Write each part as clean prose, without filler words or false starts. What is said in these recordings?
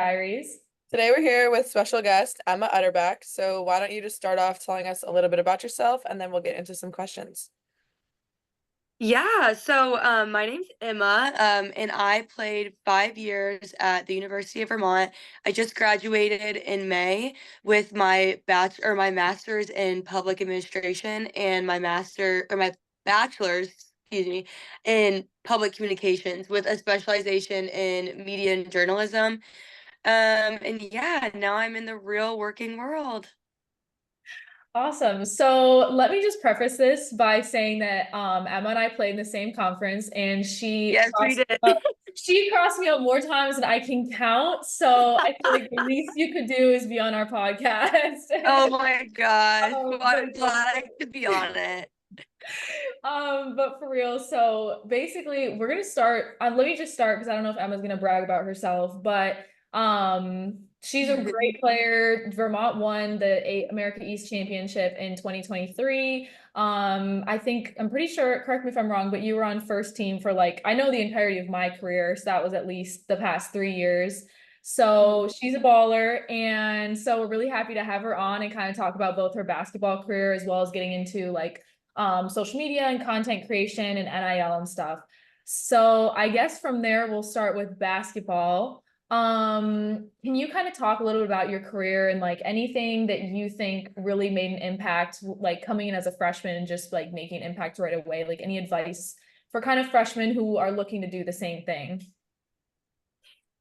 Diaries. Today we're here with special guest Emma Utterback. So why don't you just start off telling us a little bit about yourself and then we'll get into some questions. My name's Emma, and I played 5 years at the University of Vermont. I just graduated in May with my master's in public administration and my bachelor's, excuse me, in public communications with a specialization in media and journalism. And yeah, now I'm in the real working world. Awesome. So let me just preface this by saying that Emma and I played in the same conference and Yes, we did. she crossed me up more times than I can count. So I feel like the least you could do is be on our podcast. Oh my gosh. Well, But I'm glad I could be on it. but for real, so basically we're gonna start. Let me just start because I don't know if Emma's gonna brag about herself, but she's a great player. Vermont won the America East Championship in 2023. I'm pretty sure, correct me if I'm wrong, but you were on first team for like I know the entirety of my career, so that was at least the past 3 years. So she's a baller, and so we're really happy to have her on and kind of talk about both her basketball career as well as getting into like social media and content creation and NIL and stuff. So I guess from there we'll start with basketball. Can you kind of talk a little bit about your career and like anything that you think really made an impact, like coming in as a freshman and just like making an impact right away? Like any advice for kind of freshmen who are looking to do the same thing?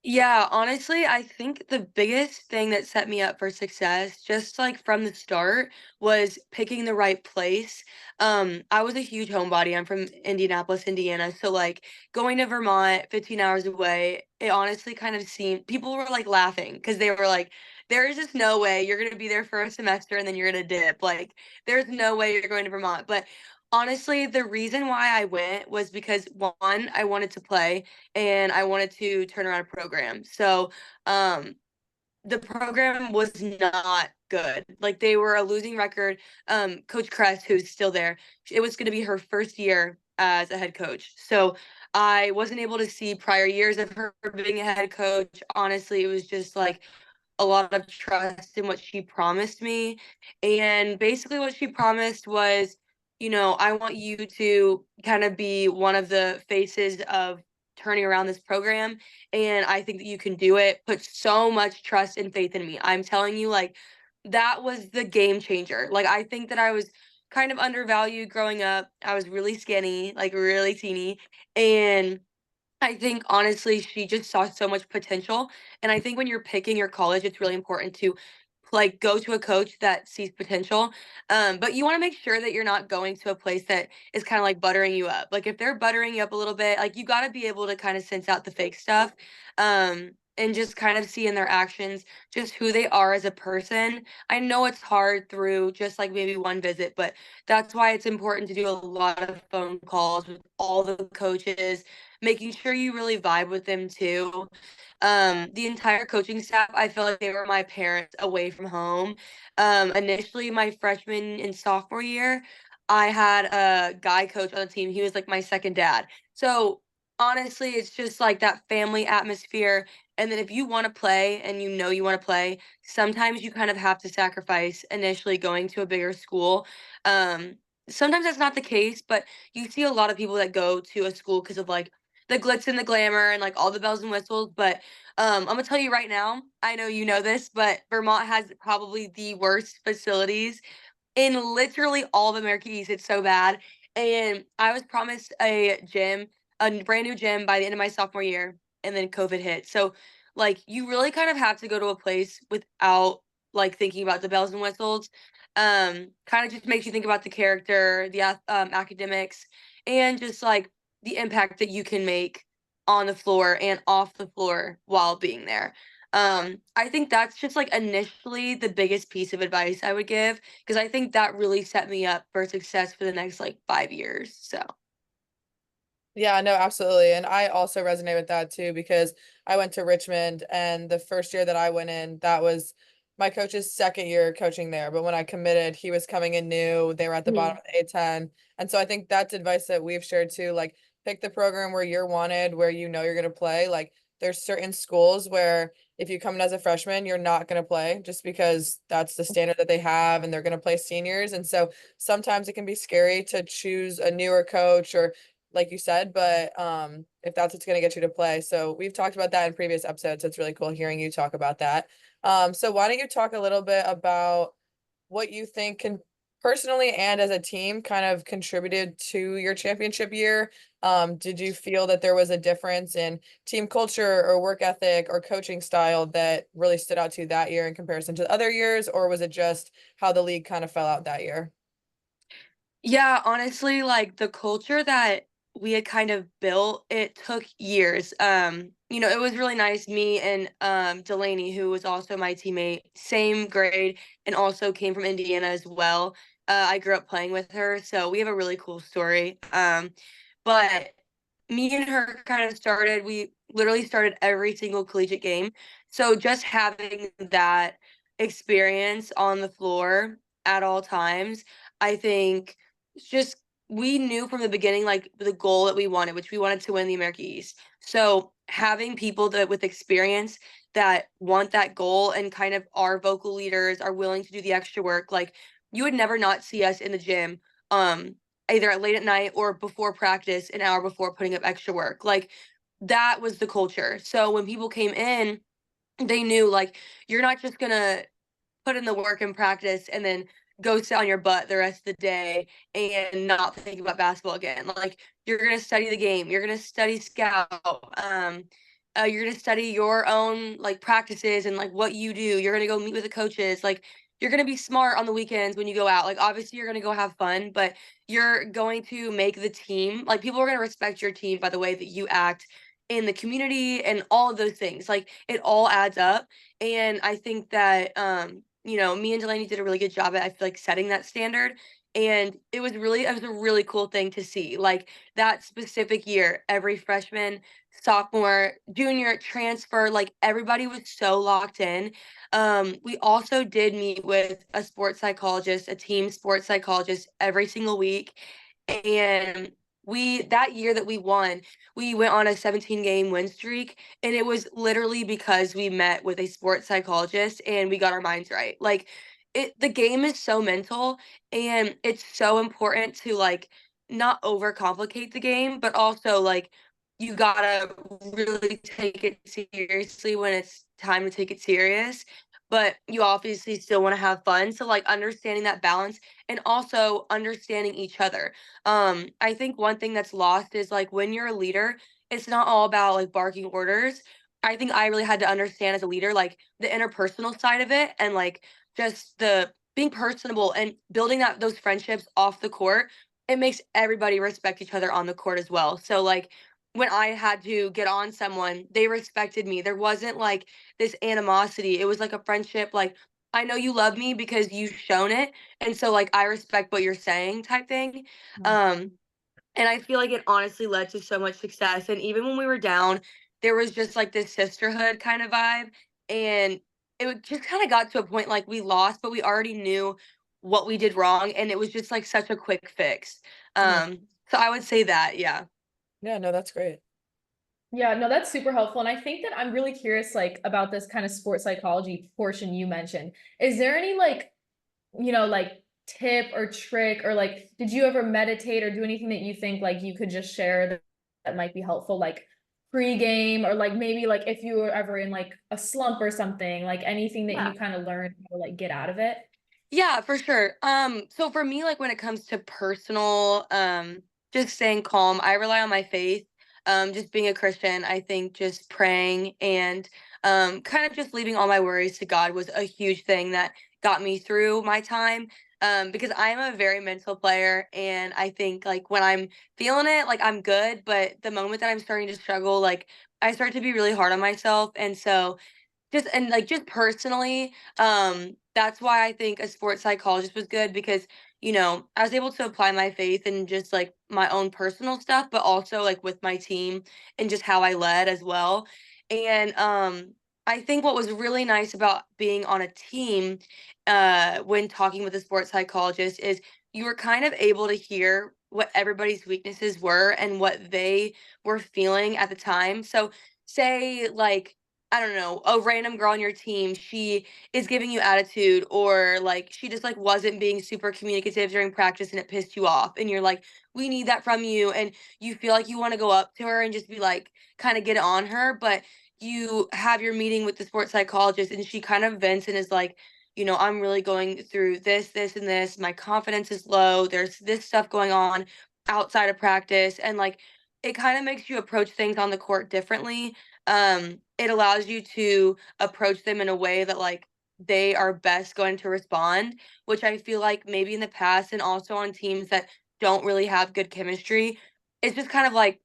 Yeah, honestly, I think the biggest thing that set me up for success, just like from the start, was picking the right place. I was a huge homebody. I'm from Indianapolis, Indiana. So like going to Vermont, 15 hours away, it honestly kind of seemed people were like laughing because they were like, there is just no way you're gonna be there for a semester and then you're gonna dip. Like, there's no way you're going to Vermont. But honestly, the reason why I went was because one, I wanted to play and I wanted to turn around a program. The program was not good. Like they were a losing record. Coach Kress, who's still there, it was going to be her first year as a head coach. So I wasn't able to see prior years of her being a head coach. Honestly, it was just like a lot of trust in what she promised me. And basically, what she promised was, I want you to kind of be one of the faces of turning around this program. And I think that you can do it. Put so much trust and faith in me. I'm telling you, like, that was the game changer. Like, I think that I was kind of undervalued growing up. I was really skinny, like, really teeny. And I think honestly, she just saw so much potential. And I think when you're picking your college, it's really important to like go to a coach that sees potential. But you want to make sure that you're not going to a place that is kind of like buttering you up. Like if they're buttering you up a little bit, like you got to be able to kind of sense out the fake stuff. And just kind of see in their actions just who they are as a person. I know it's hard through just like maybe one visit, but that's why it's important to do a lot of phone calls with all the coaches, making sure you really vibe with them too. The entire coaching staff, I feel like they were my parents away from home. Initially, my freshman and sophomore year, I had a guy coach on the team. He was like my second dad. So honestly, it's just like that family atmosphere. And then if you want to play and you want to play, sometimes you kind of have to sacrifice initially going to a bigger school. Um, Sometimes that's not the case, but you see a lot of people that go to a school because of like the glitz and the glamour and like all the bells and whistles. But I'm gonna tell you right now, I know you know this, but Vermont has probably the worst facilities in literally all of America East. It's so bad. And I was promised a brand new gym by the end of my sophomore year, and then COVID hit. So like you really kind of have to go to a place without like thinking about the bells and whistles. Kind of just makes you think about the character, the academics, and just like the impact that you can make on the floor and off the floor while being there. I think that's just like initially the biggest piece of advice I would give because I think that really set me up for success for the next like 5 years. So, Yeah, no, absolutely. And I also resonate with that too because I went to Richmond and the first year that I went in, that was my coach's second year coaching there. But when I committed, he was coming in new. They were at the bottom mhm. of the A10. And so I think that's advice that we've shared too. Like pick the program where you're wanted, where you know you're gonna play. Like there's certain schools where if you come in as a freshman, you're not going to play just because that's the standard that they have and they're going to play seniors. And so sometimes it can be scary to choose a newer coach or like you said, but if that's what's going to get you to play. So we've talked about that in previous episodes. So it's really cool hearing you talk about that. So why don't you talk a little bit about what you think can personally and as a team kind of contributed to your championship year? Did you feel that there was a difference in team culture or work ethic or coaching style that really stood out to you that year in comparison to other years, or was it just how the league kind of fell out that year? Yeah, honestly, like the culture that we had kind of built, it took years. It was really nice. Me and Delaney, who was also my teammate, same grade, and also came from Indiana as well. I grew up playing with her, so we have a really cool story. But me and her kind of started, we literally started every single collegiate game. So just having that experience on the floor at all times, I think it's just we knew from the beginning like the goal that we wanted, which we wanted to win the America East. So having people that with experience that want that goal and kind of our vocal leaders are willing to do the extra work, like you would never not see us in the gym, either late at night or before practice, an hour before, putting up extra work. Like that was the culture. So when people came in, they knew like you're not just gonna put in the work and practice and then go sit on your butt the rest of the day and not think about basketball again. Like you're gonna study the game, you're gonna study scout, you're gonna study your own like practices and like what you do. You're gonna go meet with the coaches. Like you're gonna be smart on the weekends when you go out. Like obviously you're gonna go have fun, but you're going to make the team like people are gonna respect your team by the way that you act in the community and all of those things. Like it all adds up. And I think that me and Delaney did a really good job at I feel like setting that standard. And it was a really cool thing to see. Like that specific year, every freshman, sophomore, junior, transfer, like everybody was so locked in. We also did meet with a sports psychologist, a team sports psychologist every single week. And we that year that we won, we went on a 17 game win streak, and it was literally because we met with a sports psychologist and we got our minds right. Like the game is so mental, and it's so important to like not overcomplicate the game, but also like you gotta really take it seriously when it's time to take it serious. But you obviously still want to have fun. So like understanding that balance and also understanding each other. I think one thing that's lost is like when you're a leader, it's not all about like barking orders. I think I really had to understand as a leader like the interpersonal side of it, and like just the being personable and building that those friendships off the court. It makes everybody respect each other on the court as well. So like when I had to get on someone, they respected me. There wasn't like this animosity. It was like a friendship, like I know you love me because you've shown it, and so like I respect what you're saying type thing. Um and I feel like it honestly led to so much success. And even when we were down, there was just like this sisterhood kind of vibe. And just kind of got to a point like we lost, but we already knew what we did wrong. And it was just like such a quick fix. Yeah. So I would say that, yeah. Yeah, no, that's great. Yeah, no, that's super helpful. And I think that I'm really curious, like, about this kind of sports psychology portion you mentioned. Is there any like, like tip or trick, or like, did you ever meditate or do anything that you think like you could just share that might be helpful, like pre-game, or like maybe like if you were ever in like a slump or something, like anything that Yeah. you kind of learned how to like get out of it? Yeah, for sure. So for me, like when it comes to personal, just staying calm, I rely on my faith. Just being a Christian, I think just praying and kind of just leaving all my worries to God was a huge thing that got me through my time. Because I'm a very mental player, and I think like when I'm feeling it, like I'm good, but the moment that I'm starting to struggle, like I start to be really hard on myself. And so just personally, that's why I think a sports psychologist was good, because I was able to apply my faith and just like my own personal stuff, but also like with my team and just how I led as well. And I think what was really nice about being on a team, when talking with a sports psychologist, is you were kind of able to hear what everybody's weaknesses were and what they were feeling at the time. So say like I don't know, a random girl on your team, she is giving you attitude, or like she just like wasn't being super communicative during practice and it pissed you off, and you're like, we need that from you, and you feel like you want to go up to her and just be like kind of get on her, but you have your meeting with the sports psychologist and she kind of vents and is like, I'm really going through this and this, my confidence is low, there's this stuff going on outside of practice, and like it kind of makes you approach things on the court differently. It allows you to approach them in a way that like they are best going to respond, which I feel like maybe in the past and also on teams that don't really have good chemistry, it's just kind of like,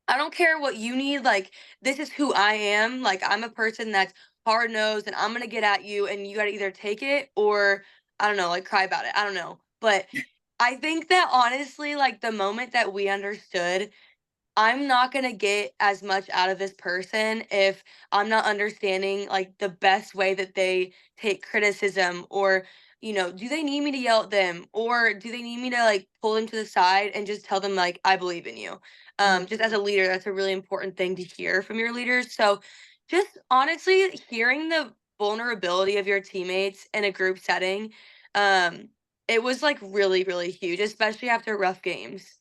I don't care what you need, like this is who I am. Like I'm a person that's hard nosed and I'm gonna get at you and you gotta either take it or I don't know, like cry about it. I don't know. But I think that honestly, like the moment that we understood I'm not gonna get as much out of this person if I'm not understanding like the best way that they take criticism, or do they need me to yell at them, or do they need me to like pull them to the side and just tell them like I believe in you. Just as a leader, that's a really important thing to hear from your leaders. So just honestly hearing the vulnerability of your teammates in a group setting, it was like really, really huge, especially after rough games.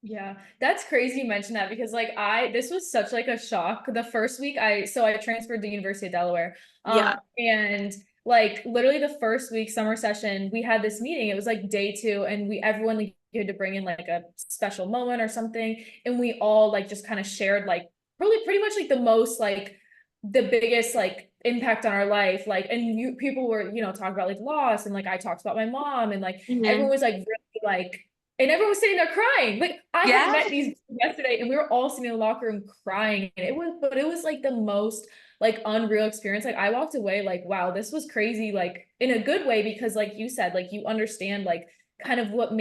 Yeah, that's crazy you mentioned that because like this was such like a shock. The first week I transferred to University of Delaware. Yeah. And like literally the first week summer session, we had this meeting. It was like day 2 and everyone like had to bring in like a special moment or something, and we all like just kind of shared like really pretty much like the most like the biggest like impact on our life, like, and people were talking about like loss, and like I talked about my mom, and like Mhm. everyone was like really like, and everyone was sitting there crying. Like I had Yeah. met these yesterday and we were all sitting in the locker room crying. And it was like the most like unreal experience. Like I walked away like, wow, this was crazy, like in a good way, because like you said, like you understand like kind of what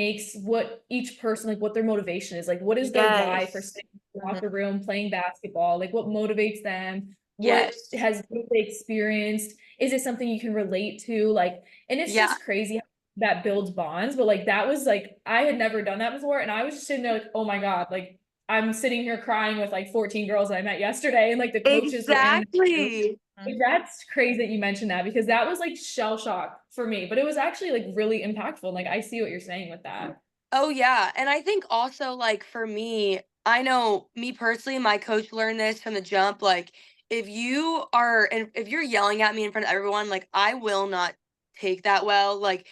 each person, like what their motivation is, like what is their why for Yes. sitting in the Mhm. locker room playing basketball, like what motivates them, Yes. what they experienced, is it something you can relate to, like, and it's Yeah. just crazy that builds bonds. But like that was like I had never done that before, and I was just sitting there like, oh my god, like I'm sitting here crying with like 14 girls that I met yesterday, and like the coaches were in there. Exactly. Like, that's crazy that you mentioned that, because that was like shell shock for me, but it was actually like really impactful. And like I see what you're saying with that. Oh, yeah, and I think also, like, for me, I know me personally, my coach learned this from the jump, like, if you're yelling at me in front of everyone, like, I will not take that well, like,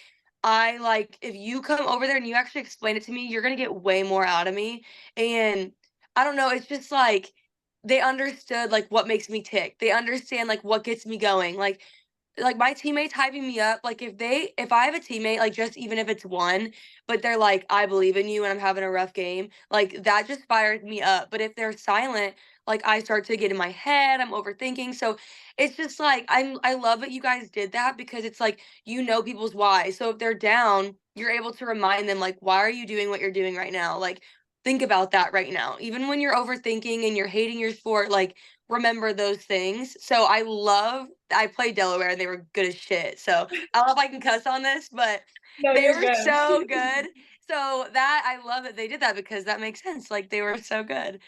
if you come over there and you actually explain it to me, you're gonna get way more out of me, and I don't know, it's just, like, they understood, like, what makes me tick, they understand, like, what gets me going, like my teammates hyping me up, like if I have a teammate, like just even if it's one, but they're like, I believe in you and I'm having a rough game, like that just fires me up. But if they're silent, like I start to get in my head, I'm overthinking. So it's just like I love that you guys did that, because it's like people's why. So if they're down, you're able to remind them like, why are you doing what you're doing right now? Like think about that right now. Even when you're overthinking and you're hating your sport, like remember those things. So I played Delaware and they were good as shit. So I don't know if I can cuss on this, but No, they you're were good. so good. So that I love that they did that, because that makes sense. Like they were so good.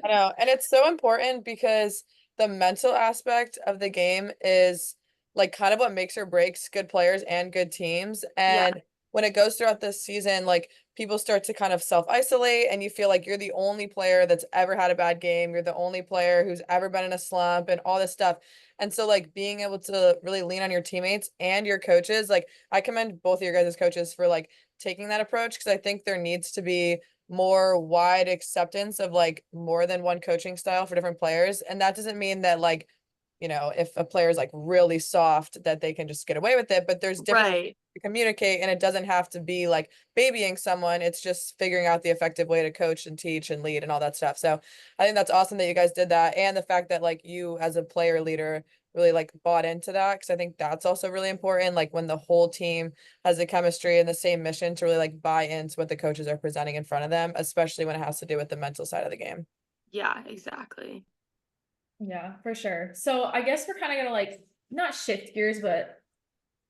I know. And it's so important because the mental aspect of the game is like kind of what makes or breaks good players and good teams. Yeah. And when it goes throughout this season, like people start to kind of self-isolate and you feel like you're the only player that's ever had a bad game. You're the only player who's ever been in a slump and all this stuff. And so like being able to really lean on your teammates and your coaches, like I commend both of your guys' coaches for like taking that approach, because I think there needs to be more wide acceptance of like more than one coaching style for different players. And that doesn't mean that like, if a player is like really soft that they can just get away with it, but there's different ways Right. to communicate, and it doesn't have to be like babying someone. It's just figuring out the effective way to coach and teach and lead and all that stuff. So I think that's awesome that you guys did that, and the fact that like you as a player leader really like bought into that, because I think that's also really important, like when the whole team has the chemistry and the same mission to really like buy into what the coaches are presenting in front of them, especially when it has to do with the mental side of the game. Yeah, exactly. Yeah, for sure. So I guess we're kind of gonna like not shift gears, but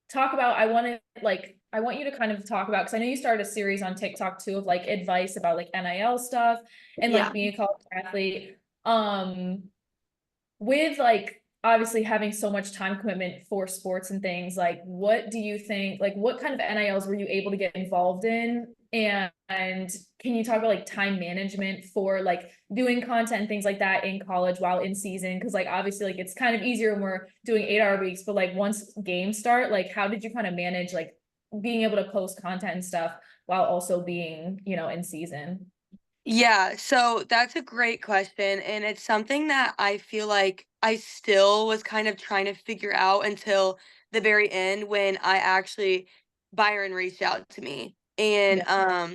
talk about, I want you to kind of talk about, because I know you started a series on TikTok too of like advice about like NIL stuff and Yeah. like being a college athlete. With like obviously having so much time commitment for sports and things, like what do you think, like what kind of NILs were you able to get involved in? And can you talk about like time management for like doing content and things like that in college while in season? Cause like obviously like it's kind of easier when we're doing 8-hour weeks, but like once games start, like how did you kind of manage like being able to post content and stuff while also being, you know, in season? Yeah, so that's a great question. And it's something that I feel like I still was kind of trying to figure out until the very end when Byron reached out to me. And Yeah.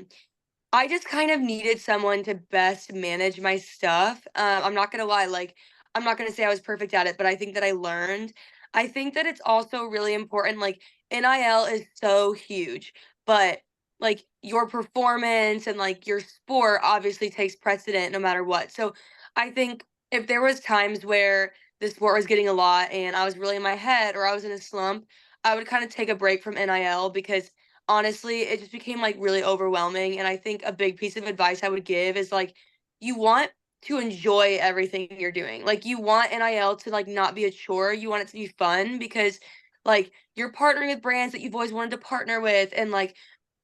I just kind of needed someone to best manage my stuff. I'm not gonna lie, like I'm not gonna say I was perfect at it, but I think that I learned. I think that it's also really important. Like NIL is so huge, but like your performance and like your sport obviously takes precedent no matter what. So I think if there was times where the sport was getting a lot and I was really in my head or I was in a slump, I would kind of take a break from NIL because honestly, it just became like really overwhelming. And I think a big piece of advice I would give is like, you want to enjoy everything you're doing. Like, you want NIL to like not be a chore. You want it to be fun because like you're partnering with brands that you've always wanted to partner with. And like,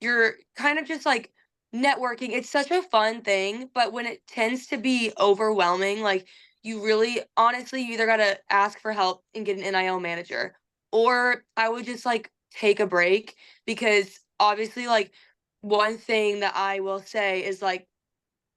you're kind of just like networking. It's such a fun thing. But when it tends to be overwhelming, like, you really honestly, you either got to ask for help and get an NIL manager, or I would just like take a break because obviously like one thing that I will say is like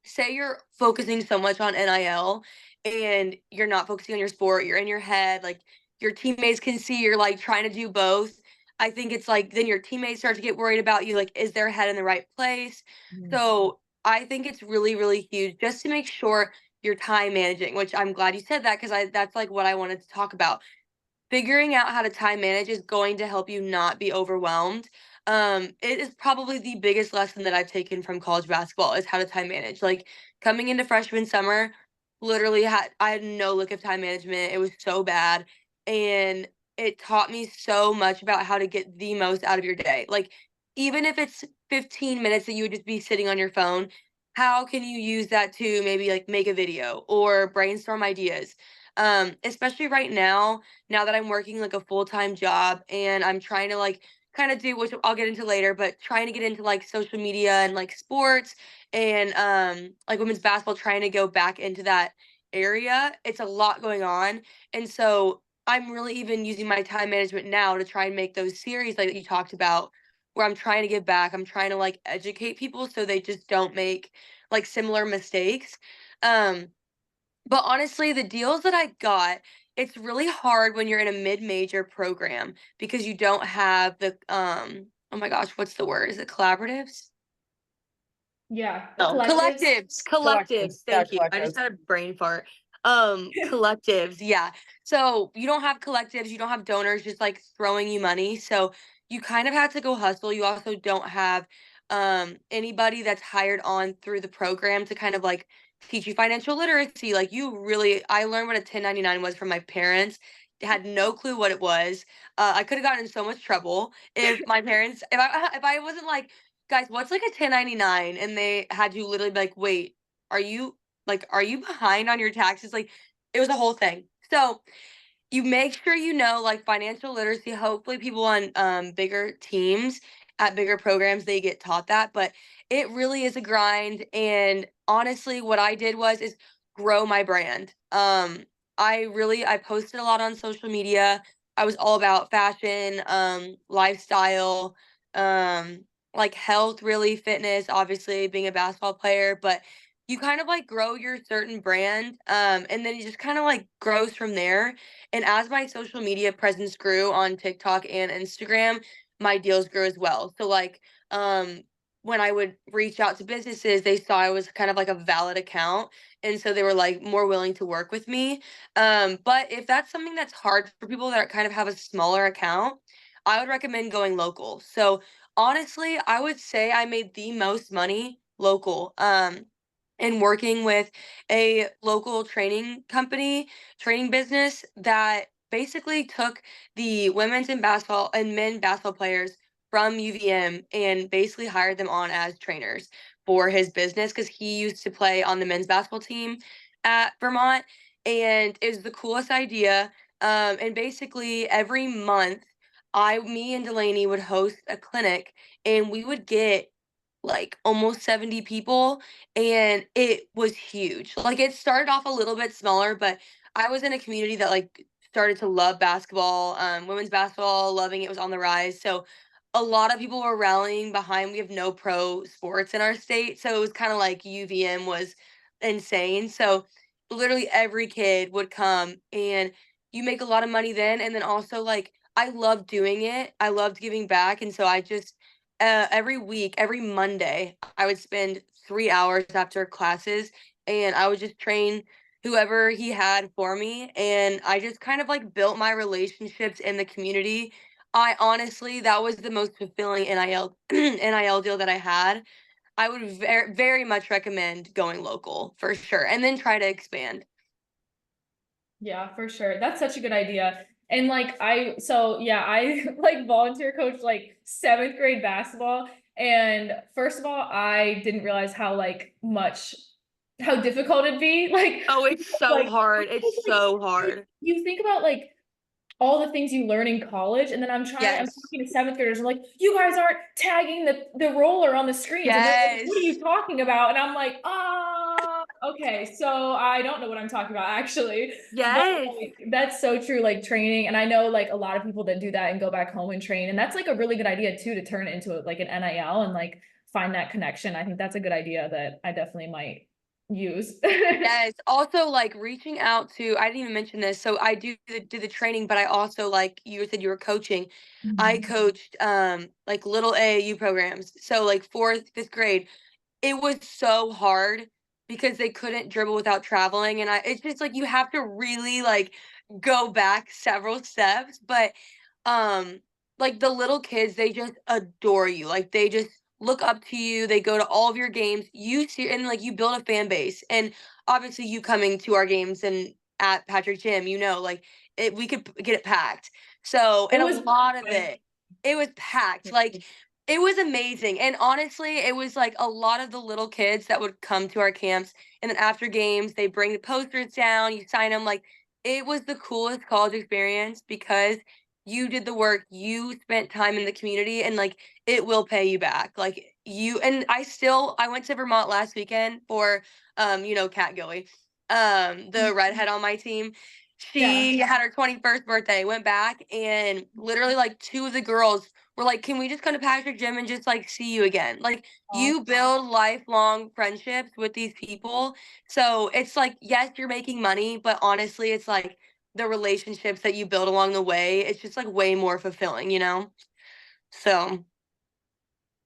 say you're focusing so much on NIL and you're not focusing on your sport, you're in your head, like your teammates can see you're like trying to do both. I think it's like then your teammates start to get worried about you, like, is their head in the right place? Mhm. So I think it's really, really huge just to make sure you're time managing, which I'm glad you said that because I that's like what I wanted to talk about. Figuring out how to time manage is going to help you not be overwhelmed. It is probably the biggest lesson that I've taken from college basketball is how to time manage. Like coming into freshman summer, literally I had no look of time management. It was so bad. And it taught me so much about how to get the most out of your day. Like even if it's 15 minutes that you would just be sitting on your phone, how can you use that to maybe like make a video or brainstorm ideas? Especially right now that I'm working like a full-time job and I'm trying to like kind of do, which I'll get into later, but trying to get into like social media and like sports and like women's basketball, trying to go back into that area. It's a lot going on. And so I'm really even using my time management now to try and make those series like that you talked about where I'm trying to give back. I'm trying to like educate people so they just don't make like similar mistakes. Um but honestly, the deals that I got, it's really hard when you're in a mid-major program because you don't have the oh my gosh, what's the word? Is it collaboratives? Yeah, No, collectives. collectives. Yeah, Thank you. I just collectives. had a brain fart. Collectives. Yeah. So you don't have collectives, you don't have donors just like throwing you money. So you kind of have to go hustle. You also don't have anybody that's hired on through the program to kind of like teach you financial literacy. Like I learned what a 1099 was from my parents. Had no clue what it was. I could have gotten in so much trouble if my parents, if I wasn't like, guys, what's like a 1099? And they had to literally be like, wait, are you are you behind on your taxes? Like it was a whole thing. So you make sure you know like financial literacy. Hopefully people on bigger teams at bigger programs they get taught that, but it really is a grind. And honestly, what I did is grow my brand. I posted a lot on social media. I was all about fashion, lifestyle, like health, really fitness, obviously being a basketball player, but you kind of like grow your certain brand and then you just kind of like grows from there. And as my social media presence grew on TikTok and Instagram, my deals grew as well. So like when I would reach out to businesses, they saw I was kind of like a valid account. And so they were like more willing to work with me. But if that's something that's hard for people that kind of have a smaller account, I would recommend going local. So honestly, I would say I made the most money local. And working with a local training business that basically took the women's and basketball and men basketball players from UVM and basically hired them on as trainers for his business because he used to play on the men's basketball team at Vermont. And it was the coolest idea. And basically every month, me and Delaney would host a clinic, and we would get like almost 70 people, and it was huge. Like it started off a little bit smaller, but I was in a community that like started to love basketball, women's basketball, loving it was on the rise. So a lot of people were rallying behind. We have no pro sports in our state, so it was kind of like UVM was insane. So literally every kid would come, and you make a lot of money then, and then also like I loved doing it. I loved giving back, and so I just every week, every Monday, I would spend 3 hours after classes, and I would just train whoever he had for me. And I just kind of like built my relationships in the community. I honestly, that was the most fulfilling NIL NIL deal that I had. I would very much recommend going local for sure, and then try to expand. Yeah, for sure. That's such a good idea. And like I like volunteer coach like 7th grade basketball. And first of all, I didn't realize how difficult it'd be. Oh, it's so Like hard. It's like so hard. you think about like all the things you learn in college, and then I'm Yes. talking to 7th graders. I'm like, you guys aren't tagging the roller on the screens, and they're like, what are Yes. you talking about? And I'm like, okay, so I don't know what I'm talking about actually, but Yes. like, that's so true. Like training, and I know like a lot of people that do that and go back home and train, and that's like a really good idea too to turn it into like an NIL and like find that connection. I think that's a good idea that I definitely might use. Yes. Also, like reaching out to, I didn't even mention this. So I do the training, but I also, like you said, you were coaching. I Mhm. coached like little AAU programs. So like fourth, fifth grade. It was so hard because they couldn't dribble without traveling. And it's just like you have to really like go back several steps. But um like the little kids, they just adore you. Like they just look up to you. They go to all of your games. You see, and like you build a fan base. And obviously you coming to our games and at Patrick Gym, like we could get it packed. So, It and a was lot of it was packed. Like it was amazing. And honestly, it was like a lot of the little kids that would come to our camps, and then after games, they bring the posters down, you sign them. Like it was the coolest college experience because you did the work, you spent time in the community, and like it will pay you back. Like you and I went to Vermont last weekend for Kat Gilly, the redhead on my team. yeah. She had her 21st birthday, went back, and literally like two of the girls were like, "Can we just come to Patrick Gym and just like see you again?" Like you build lifelong friendships with these people. So it's like, yes, you're making money, but honestly, it's like the relationships that you build along the way, it's just like way more fulfilling. So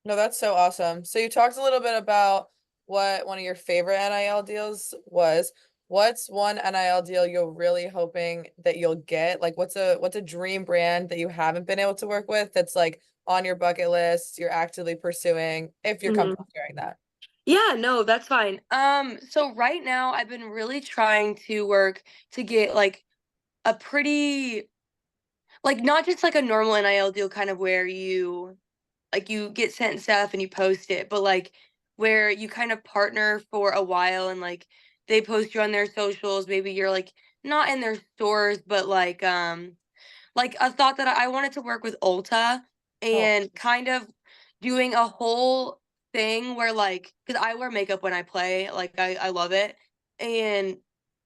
No, that's so awesome. So you talked a little bit about what one of your favorite NIL deals was. What's one NIL deal you're really hoping that you'll get? Like what's a dream brand that you haven't been able to work with that's like on your bucket list, you're actively pursuing, if you're Mhm. comfortable sharing that. Yeah, no, that's fine. So right now I've been really trying to work to get like a pretty, like not just like a normal NIL deal kind of where you get sent stuff and you post it, but like where you kind of partner for a while, and like they post you on their socials. Maybe you're like not in their stores, but like a thought that I wanted to work with Ulta Oh, and kind of doing a whole thing where like, because I wear makeup when I play, like I love it. And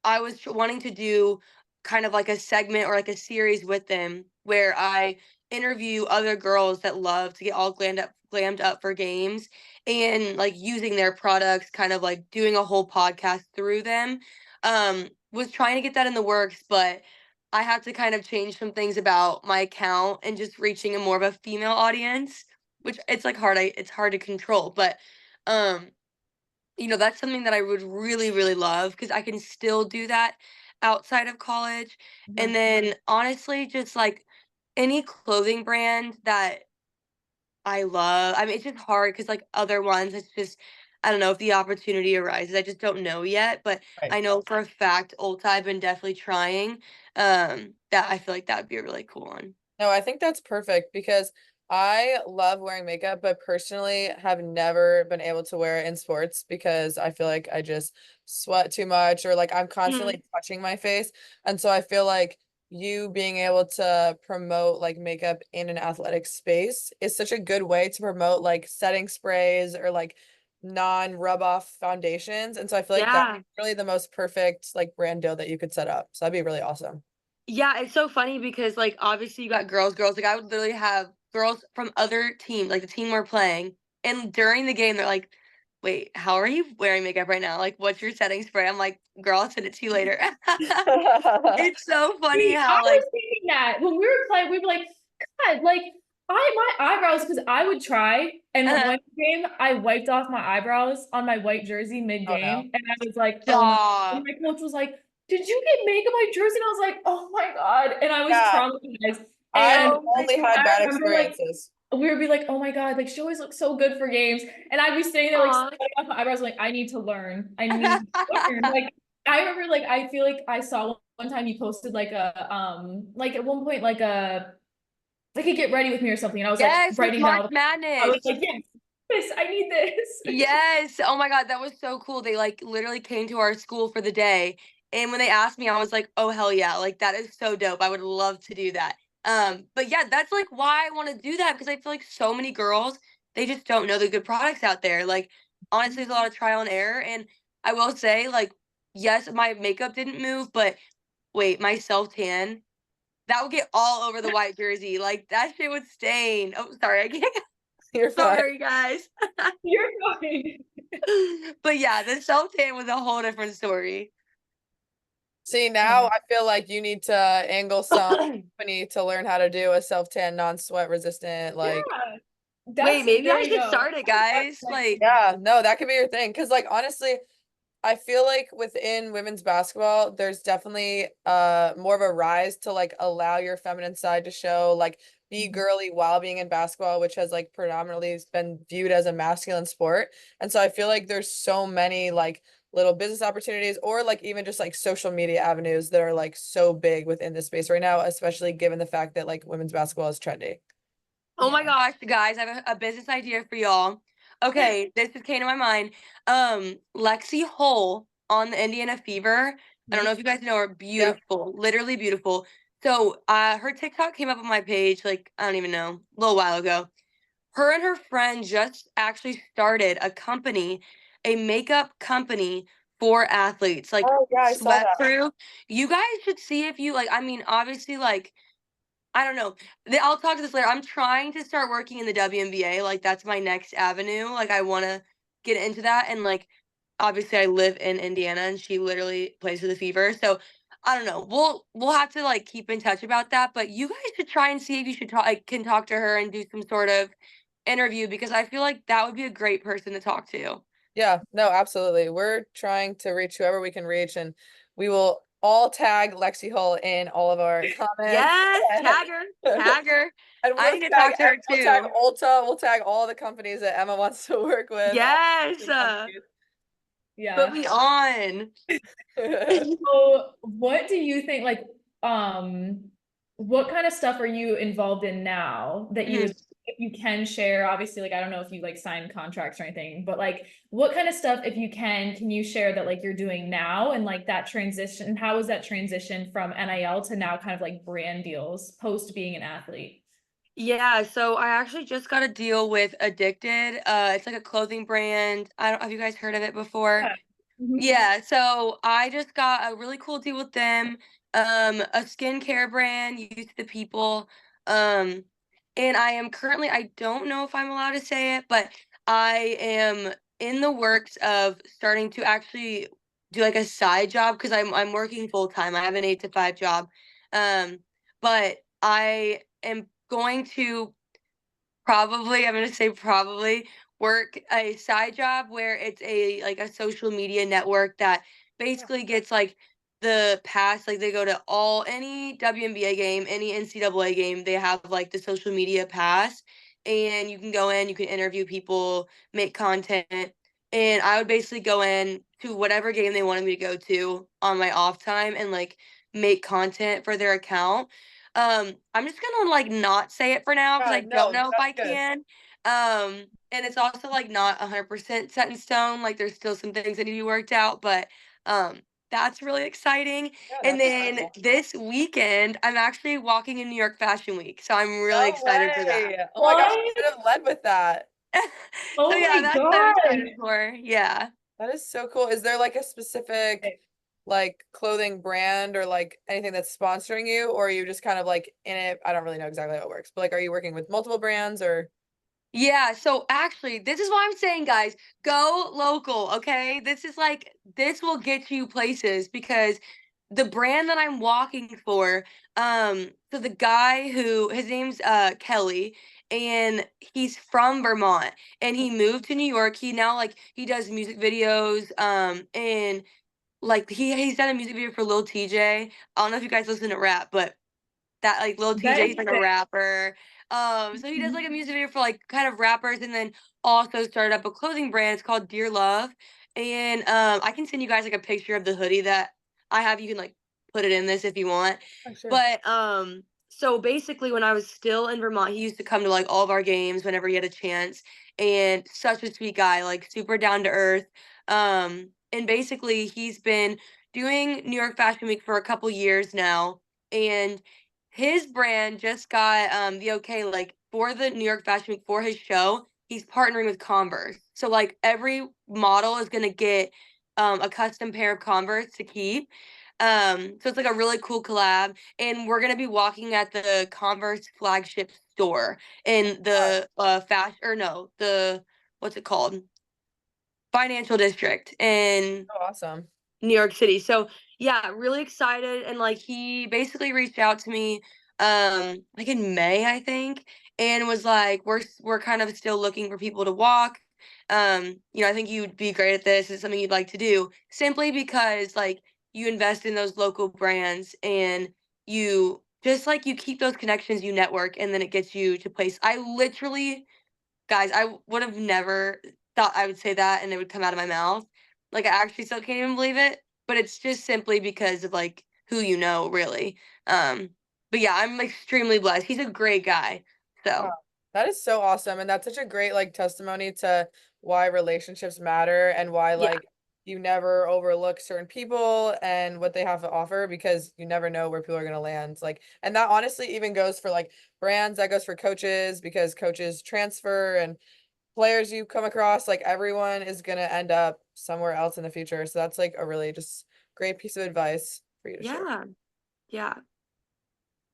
I was wanting to do kind of like a segment or like a series with them where I interview other girls that love to get all glammed up for games, and like using their products, kind of like doing a whole podcast through them. Was trying to get that in the works, but I had to kind of change some things about my account and just reaching a more of a female audience, which it's like it's hard to control, but um that's something that I would really really love because I can still do that outside of college. And Mhm. then honestly, just like any clothing brand that I love. I mean, it's just hard because like other ones, it's just I don't know if the opportunity arises. I just don't know yet, but right. I know for a fact Ulta, I've been definitely trying. That I feel like that would be a really cool one. No, I think that's perfect because I love wearing makeup, but personally have never been able to wear it in sports because I feel like I just sweat too much or like I'm Mhm. constantly touching my face. And so I feel like you being able to promote like makeup in an athletic space is such a good way to promote like setting sprays or like non-rub off foundations. And so I feel like that's Yeah. really the most perfect like brand deal that you could set up. So that'd be really awesome. Yeah, it's so funny because like obviously you got girls. Like I would literally have girls from other teams, like the team we're playing, and during the game they're like, "Wait, how are you wearing makeup right now? Like, what's your setting spray?" I'm like, "Girl, I'll send it to you later." It's so funny See, I how was like thinking that when we were playing, we were like, God, like my eyebrows, because I would try, and uh, one game I wiped off my eyebrows on my white jersey Oh no. mid-game, and I was like, oh my, and stop. my coach was like, did you get makeup on your jersey? And I was like, oh my God. And I was Yeah, traumatized. I've And Oh my only had god. I bad remember like experiences. we would be like, oh my God, like she always looks so good for games. And I'd be sitting there like Aw. sweating off my eyebrows, like, I need to learn. I need to learn. Like I remember like I feel like I saw one time you posted like at one point like a get ready with me or something. And I was like Yes, with writing down March all I was Madness. like, yes, this, I need this. Yes. Oh my God, that was so cool. They like literally came to our school for the day. And when they asked me, I was like, "Oh hell yeah. Like that is so dope. I would love to do that." But yeah, that's like why I want to do that because I feel like so many girls, they just don't know the good products out there. Like honestly, there's a lot of trial and error. And I will say, like, yes, my makeup didn't move, but wait, my self tan, that would get all over the white jersey. Like that shit would stain. Oh, sorry, I can't. You're fine. Sorry, guys. You're fine. But yeah, the self tan was a whole different story. See, now Oh. I feel like you need to angle some company to learn how to do a self-tan non-sweat resistant, like, Yeah. Wait, That's maybe there I you should go. start it, guys. Like, Like, yeah, no, that could be your thing. Cause like honestly, I feel like within women's basketball, there's definitely more of a rise to like allow your feminine side to show, like be girly while being in basketball, which has like predominantly been viewed as a masculine sport. And so I feel like there's so many like little business opportunities or like even just like social media avenues that are like so big within this space right now, especially given the fact that like women's basketball is trendy. oh my yeah. gosh, guys, I have a business idea for y'all. Okay, this just came to my mind. Lexi Hull on the Indiana Fever. I don't know if you guys know her, Yep. beautiful, literally beautiful. So, her TikTok came up on my page, like, I don't even know, a little while ago. Her and her friend just actually started a company, a makeup company for athletes, like Oh yeah, I saw Sweat that. Crew. You guys should see if you like, I mean, obviously, like, I don't know. I'll talk to this later. I'm trying to start working in the WNBA. Like, that's my next avenue. Like, I want to get into that. And, like, obviously, I live in Indiana and she literally plays for the Fever. So, I don't know. We'll have to like keep in touch about that. But you guys should try and see if you should talk, like, can talk to her and do some sort of interview because I feel like that would be a great person to talk to. Yeah, no, absolutely. We're trying to reach whoever we can reach, and we will all tag Lexi Hull in all of our comments. Yes, tag her, tag her. And I we'll need to tag talk to her we'll tag too. Ulta, we'll tag all the companies that Emma wants to work with, all Yes, the companies. put Yeah. me on. So what do you think, like, what kind of stuff are you involved in now that you Mhm. would, if you can share? Obviously, like, I don't know if you like signed contracts or anything, but like, what kind of stuff, if you can you share that like you're doing now and like that transition, how was that transition from NIL to now kind of like brand deals post being an athlete? Yeah, so I actually just got a deal with Addicted. It's like a clothing brand. I don't have you guys heard of it before? Yeah. Mhm. Yeah, so I just got a really cool deal with them. A skincare brand, Use the People. Um, and I am currently, I don't know if I'm allowed to say it, but I am in the works of starting to actually do like a side job because I'm working full time. I have an 8 to 5 job. But I am going to probably, I'm gonna say probably work a side job where it's a like a social media network that basically gets like the pass, like they go to all any WNBA game, any NCAA game, they have like the social media pass, and you can go in, you can interview people, make content, and I would basically go in to whatever game they wanted me to go to on my off time and like make content for their account. I'm just gonna like not say it for now because Yeah, I don't no, know if that's I good. can. And it's also like not 100% set in stone. Like there's still some things that need to be worked out, but that's really exciting. Yeah, And that's then cool. this weekend, I'm actually walking in New York Fashion Week, so I'm really No excited for that. way. Oh my gosh, you What? could have led with that. So Oh yeah, my that's what I'm gosh. excited for. Yeah. That is so cool. Is there like a specific like clothing brand or like anything that's sponsoring you, or are you just kind of like in it? I don't really know exactly how it works, but like, are you working with multiple brands or? Yeah, so actually, this is what I'm saying, guys. Go local, okay? This will get you places because the brand that I'm walking for, so the guy who his name's Kelly, and he's from Vermont, and he moved to New York. He now like he does music videos, and like he's done a music video for Lil TJ. I don't know if you guys listen to rap, but that like Lil That TJ, is he's like a sick. rapper. So he does like a music video for like kind of rappers, and then also started up a clothing brand. It's called Dear Love, and I can send you guys like a picture of the hoodie that I have. You can like put it in this if you want. Oh, sure. But so basically, when I was still in Vermont, he used to come to like all of our games whenever he had a chance, and such a sweet guy, like super down to earth. And basically, he's been doing New York Fashion Week for a couple years now, and his brand just got the okay like for the New York Fashion Week for his show. He's partnering with Converse. So like every model is gonna get a custom pair of Converse to keep. So it's like a really cool collab. And we're gonna be walking at the Converse flagship store in Wow. the fashion or no, the what's it called? Financial district in Oh, awesome. New York City. So yeah, really excited. And like he basically reached out to me like in May, I think, and was like, we're kind of still looking for people to walk. I think you'd be great at this. It's something you'd like to do. Simply because like you invest in those local brands and you just like you keep those connections, you network, and then it gets you to place. I literally Guys, I would have never thought I would say that and it would come out of my mouth. Like, I actually still can't even believe it, but it's just simply because of, like, who you know, really. Um, but yeah, I'm extremely blessed. He's a great guy. Wow. So, That is so awesome. And that's such a great like testimony to why relationships matter and why yeah. like you never overlook certain people and what they have to offer because you never know where people are gonna land. Like, and that honestly even goes for like brands, that goes for coaches because coaches transfer and players you come across, like everyone is gonna end up somewhere else in the future. So that's like a really just great piece of advice for you to share. Yeah. Yeah.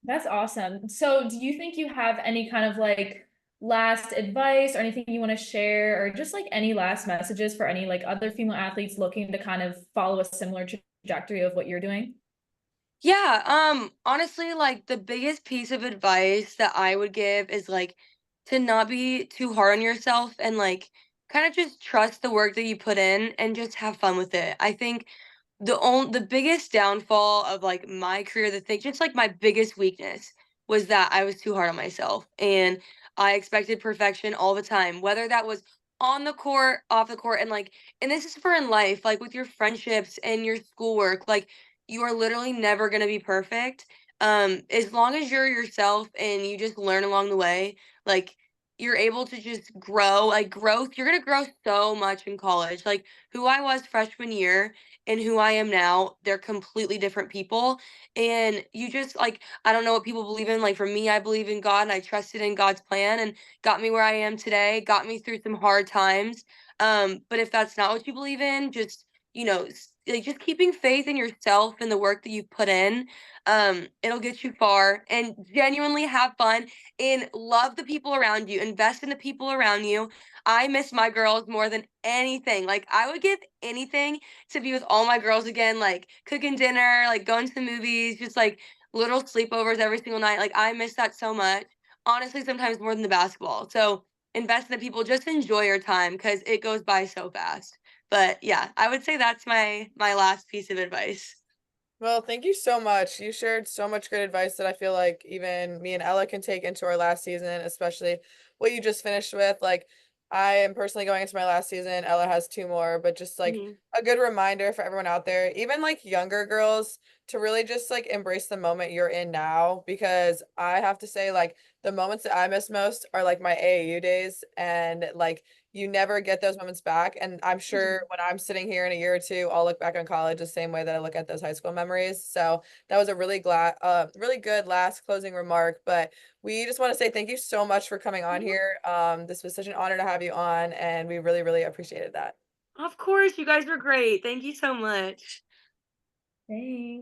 That's awesome. So, do you think you have any kind of like last advice or anything you want to share, or just like any last messages for any like other female athletes looking to kind of follow a similar trajectory of what you're doing? Yeah, honestly, like the biggest piece of advice that I would give is like to not be too hard on yourself and like kind of just trust the work that you put in and just have fun with it. I think the biggest downfall of like my career, the thing, just like my biggest weakness was that I was too hard on myself and I expected perfection all the time, whether that was on the court, off the court, and like, and this is for in life, like with your friendships and your schoolwork, like you are literally never gonna be perfect. As long as you're yourself and you just learn along the way, like you're able to just grow, like growth, you're gonna grow so much in college. Like who I was freshman year and who I am now, they're completely different people. And you just like, I don't know what people believe in. Like for me, I believe in God and I trusted in God's plan and got me where I am today, got me through some hard times. But if that's not what you believe in, just, like just keeping faith in yourself and the work that you've put in, it'll get you far and genuinely have fun and love the people around you, invest in the people around you. I miss my girls more than anything. Like I would give anything to be with all my girls again, like cooking dinner, like going to the movies, just like little sleepovers every single night. Like I miss that so much. Honestly, sometimes more than the basketball. So invest in the people, just enjoy your time because it goes by so fast. But yeah, I would say that's my last piece of advice. Well, thank you so much. You shared so much great advice that I feel like even me and Ella can take into our last season, especially what you just finished with. Like, I am personally going into my last season. Ella has two more, but just like Mhm. a good reminder for everyone out there, even like younger girls, to really just like embrace the moment you're in now, because I have to say, like, the moments that I miss most are like my AAU days, and like you never get those moments back. And I'm sure when I'm sitting here in a year or two, I'll look back on college the same way that I look at those high school memories. So that was a really good last closing remark. But we just want to say thank you so much for coming on here. This was such an honor to have you on, and we really, really appreciated that. Of course, you guys were great. Thank you so much. Thanks.